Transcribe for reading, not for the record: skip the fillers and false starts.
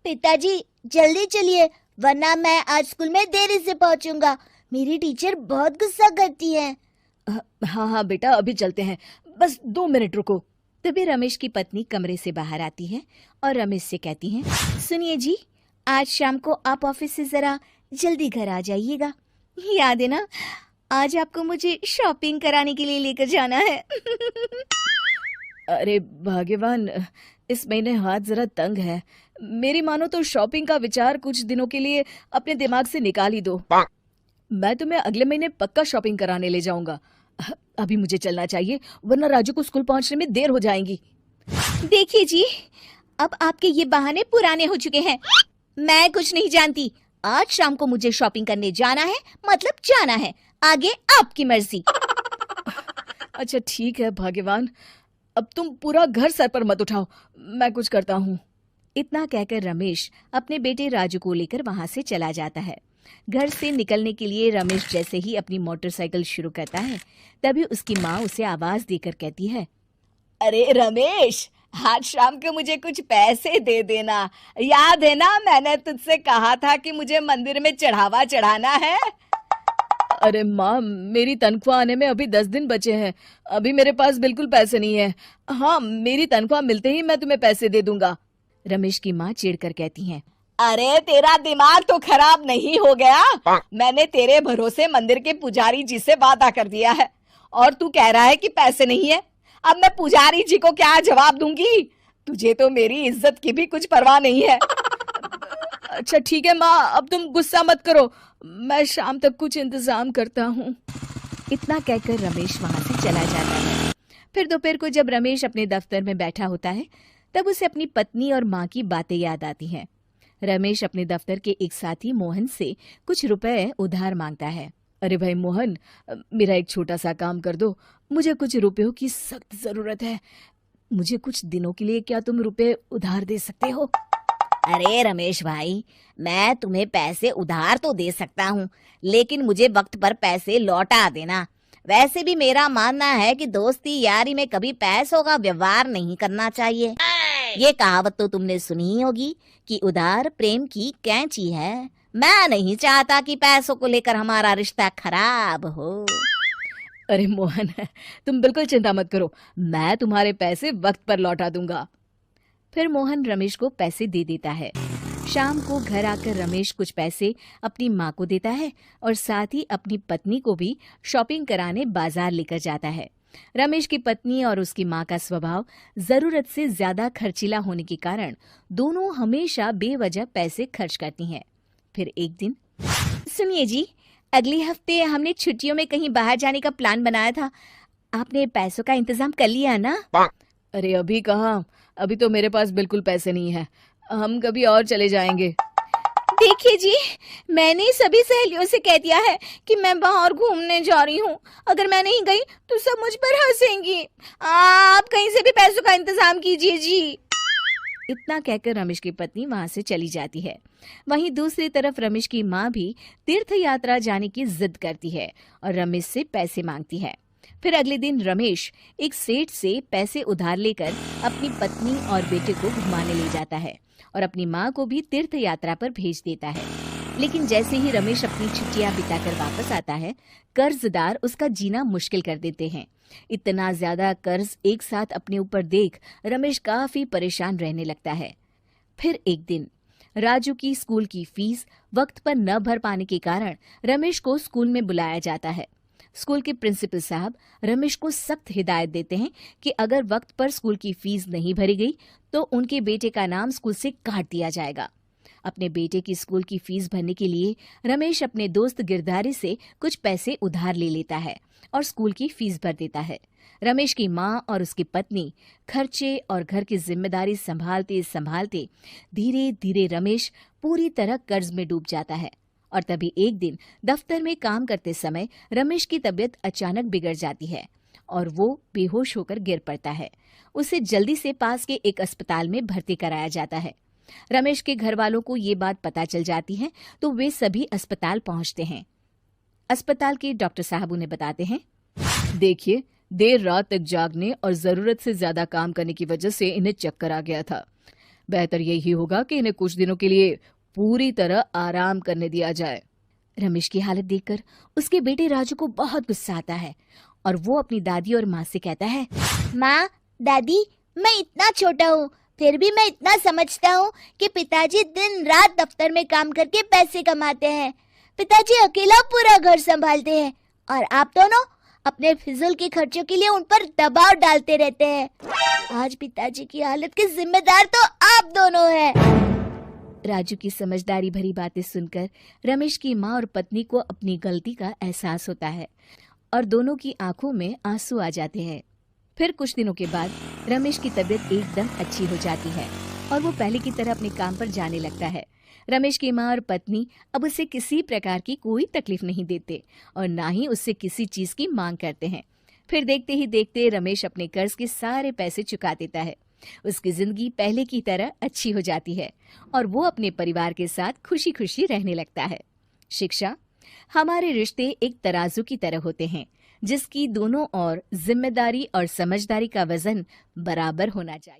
पिताजी जल्दी चलिए, वरना मैं आज स्कूल में देरी से पहुंचूंगा। मेरी टीचर बहुत गुस्सा करती है। हाँ हाँ बेटा, अभी चलते हैं, बस 2 मिनट रुको। तभी रमेश की पत्नी कमरे से बाहर आती है और रमेश से कहती हैं, सुनिए जी, आज शाम को आप ऑफिस से जरा जल्दी घर आ जाइएगा। याद है ना, आज आपको मुझे शॉपिंग कराने के लिए लेकर जाना है। अरे भाग्यवान, इस महीने हाथ जरा तंग है। मेरी मानो तो शॉपिंग का विचार कुछ दिनों के लिए अपने दिमाग से निकाल ही दो। मैं तुम्हें अगले महीने पक्का शॉपिंग कराने ले जाऊंगा। अभी मुझे चलना चाहिए, वरना राजू को स्कूल पहुंचने में देर हो जाएगी। देखिए जी, अब आपके ये बहाने पुराने हो चुके हैं। मैं कुछ नहीं जानती। आज शाम को मुझे शॉपिंग करने जाना है, मतलब जाना है। आगे आपकी मर्जी। अच्छा ठीक है भाग्यवान, अब तुम पूरा घर सर पर मत उठाओ, मैं कुछ करता हूँ। इतना कहकर रमेश अपने बेटे राजू को लेकर वहां से चला जाता है। घर से निकलने के लिए रमेश जैसे ही अपनी मोटरसाइकिल शुरू करता है, तभी उसकी माँ उसे आवाज देकर कहती है, अरे रमेश, आज शाम को मुझे कुछ पैसे दे देना। याद है ना, मैंने तुझसे कहा था कि मुझे मंदिर में चढ़ावा चढ़ाना है। अरे माँ, मेरी तनख्वाह आने में अभी 10 दिन बचे हैं, अभी मेरे पास बिल्कुल पैसे नहीं है। हाँ, मेरी तनख्वाह मिलते ही मैं तुम्हें पैसे दे दूंगा। रमेश की माँ चिढ़कर कहती हैं, अरे तेरा दिमाग तो खराब नहीं हो गया? मैंने तेरे भरोसे मंदिर के पुजारी जी से वादा कर दिया है और तू कह रहा है कि पैसे नहीं है। अब मैं पुजारी जी को क्या जवाब दूंगी? तुझे तो मेरी इज्जत की भी कुछ परवाह नहीं है। अच्छा ठीक है माँ, अब तुम गुस्सा मत करो, मैं शाम तक कुछ इंतजाम करता हूँ। इतना कहकर रमेश वहां से चला जाता है। फिर दोपहर को जब रमेश अपने दफ्तर में बैठा होता है, तब उसे अपनी पत्नी और माँ की बातें याद आती हैं। रमेश अपने दफ्तर के एक साथी मोहन से कुछ रुपए उधार मांगता है। अरे भाई मोहन, मेरा एक छोटा सा काम कर दो, मुझे कुछ रुपयों की सख्त जरूरत है। मुझे कुछ दिनों के लिए क्या तुम रुपए उधार दे सकते हो? अरे रमेश भाई, मैं तुम्हें पैसे उधार तो दे सकता हूँ, लेकिन मुझे वक्त पर पैसे लौटा देना। वैसे भी मेरा मानना है कि दोस्ती यारी में कभी पैसों का व्यवहार नहीं करना चाहिए। ये कहावत तो तुमने सुनी ही होगी कि उधार प्रेम की कैंची है। मैं नहीं चाहता कि पैसों को लेकर हमारा रिश्ता खराब हो। अरे मोहन, तुम बिल्कुल चिंता मत करो, मैं तुम्हारे पैसे वक्त पर लौटा दूंगा। फिर मोहन रमेश को पैसे दे देता है। शाम को घर आकर रमेश कुछ पैसे अपनी माँ को देता है और साथ ही अपनी पत्नी को भी शॉपिंग कराने बाजार लेकर जाता है। रमेश की पत्नी और उसकी माँ का स्वभाव जरूरत से ज्यादा खर्चीला होने के कारण दोनों हमेशा बेवजह पैसे खर्च करती हैं। फिर एक दिन, सुनिए जी, अगले हफ्ते हमने छुट्टियों में कहीं बाहर जाने का प्लान बनाया था। आपने पैसों का इंतजाम कर लिया ना? अरे अभी कहाँ, अभी तो मेरे पास बिल्कुल पैसे नहीं है, हम कभी और चले जाएंगे। देखिए जी, मैंने सभी सहेलियों से कह दिया है कि मैं बाहर घूमने जा रही हूँ। अगर मैं नहीं गई तो सब मुझ पर हंसेंगी। आप कहीं से भी पैसों का इंतजाम कीजिए जी। इतना कहकर रमेश की पत्नी वहां से चली जाती है। वहीं दूसरी तरफ रमेश की माँ भी तीर्थ यात्रा जाने की जिद करती है और रमेश से पैसे मांगती है। फिर अगले दिन रमेश एक सेठ से पैसे उधार लेकर अपनी पत्नी और बेटे को घुमाने ले जाता है और अपनी माँ को भी तीर्थ यात्रा पर भेज देता है। लेकिन जैसे ही रमेश अपनी छुट्टियां बिताकर वापस आता है, कर्जदार उसका जीना मुश्किल कर देते हैं। इतना ज्यादा कर्ज एक साथ अपने ऊपर देख रमेश काफी परेशान रहने लगता है। फिर एक दिन राजू की स्कूल की फीस वक्त पर न भर पाने के कारण रमेश को स्कूल में बुलाया जाता है। स्कूल के प्रिंसिपल साहब रमेश को सख्त हिदायत देते हैं कि अगर वक्त पर स्कूल की फीस नहीं भरी गई तो उनके बेटे का नाम स्कूल से काट दिया जाएगा। अपने बेटे की स्कूल की फीस भरने के लिए रमेश अपने दोस्त गिरधारी से कुछ पैसे उधार ले लेता है और स्कूल की फीस भर देता है। रमेश की माँ और उसकी पत्नी खर्चे और घर की जिम्मेदारी संभालते संभालते धीरे धीरे रमेश पूरी तरह कर्ज में डूब जाता है। और तभी एक दिन दफ्तर में काम करते समय रमेश की तबीयत अचानक बिगड़ जाती है और वो बेहोश होकर गिर पड़ता है। उसे जल्दी से पास के एक अस्पताल में भर्ती कराया जाता है। रमेश के घर वालों को ये बात पता चल जाती है तो वे सभी अस्पताल पहुंचते हैं। अस्पताल के डॉक्टर साहब उन्हें बताते हैं, देखिए, देर रात तक जागने और जरूरत से ज्यादा काम करने की वजह से इन्हें चक्कर आ गया था। बेहतर यही होगा कि इन्हें कुछ दिनों के लिए पूरी तरह आराम करने दिया जाए। रमेश की हालत देखकर उसके बेटे राजू को बहुत गुस्सा आता है और वो अपनी दादी और माँ से कहता है, माँ, दादी, मैं इतना छोटा हूँ, फिर भी मैं इतना समझता हूँ कि पिताजी दिन रात दफ्तर में काम करके पैसे कमाते हैं। पिताजी अकेला पूरा घर संभालते हैं और आप दोनों अपने फिजूल के खर्चों के लिए उन पर दबाव डालते रहते हैं। आज पिताजी की हालत के जिम्मेदार तो आप दोनों हैं। राजू की समझदारी भरी बातें सुनकर रमेश की माँ और पत्नी को अपनी गलती का एहसास होता है और दोनों की आंखों में आंसू आ जाते हैं। फिर कुछ दिनों के बाद रमेश की तबीयत एकदम अच्छी हो जाती है और वो पहले की तरह अपने काम पर जाने लगता है। रमेश की माँ और पत्नी अब उसे किसी प्रकार की कोई तकलीफ नहीं देते और ना ही उससे किसी चीज की मांग करते हैं। फिर देखते ही देखते रमेश अपने कर्ज के सारे पैसे चुका देता है। उसकी जिंदगी पहले की तरह अच्छी हो जाती है और वो अपने परिवार के साथ खुशी खुशी रहने लगता है। शिक्षा, हमारे रिश्ते एक तराजू की तरह होते हैं जिसकी दोनों ओर जिम्मेदारी और समझदारी का वजन बराबर होना चाहिए।